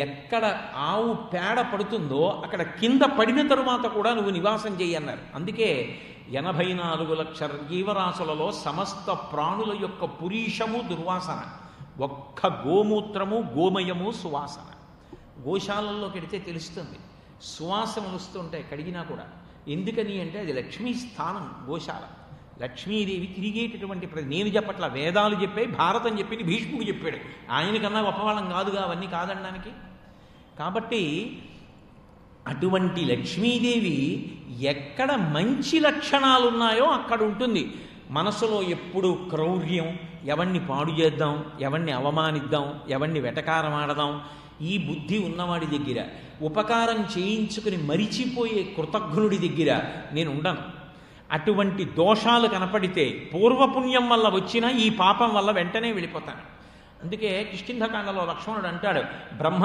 ఎక్కడ ఆవు పేడ పడుతుందో అక్కడ కింద పడిన తరువాత కూడా నువ్వు నివాసం చెయ్యి అన్నారు. అందుకే 84 లక్షల జీవరాశులలో సమస్త ప్రాణుల యొక్క పురీషము దుర్వాసన, ఒక్క గోమూత్రము గోమయము సువాసన. గోశాలల్లోకి వెడితే తెలుస్తుంది, సువాసన వస్తుంటాయి కడిగినా కూడా. ఎందుకని అంటే అది లక్ష్మీ స్థానం గోశాల. లక్ష్మీదేవి తిరిగేటటువంటి నేను చెప్పట్ల, వేదాలు చెప్పాయి, భారతం చెప్పింది, భీష్ముడు చెప్పాడు. ఆయనకన్నా గొప్పవాళ్ళం కాదుగా అవన్నీ కాదనడానికి. కాబట్టి అటువంటి లక్ష్మీదేవి ఎక్కడ మంచి లక్షణాలు ఉన్నాయో అక్కడ ఉంటుంది. మనసులో ఎప్పుడు క్రౌర్యం, ఎవణ్ణి పాడు చేద్దాం, ఎవణ్ణి అవమానిద్దాం, ఎవణ్ణి వెటకారం ఆడదాం, ఈ బుద్ధి ఉన్నవాడి దగ్గర, ఉపకారం చేయించుకుని మరిచిపోయే కృతజ్ఞుడి దగ్గర నేను ఉండను. అటువంటి దోషాలు కనపడితే పూర్వపుణ్యం వల్ల వచ్చినా ఈ పాపం వల్ల వెంటనే వెళ్ళిపోతాను. అందుకే కిష్కింధకాండలో లక్ష్మణుడు అంటాడు, బ్రహ్మ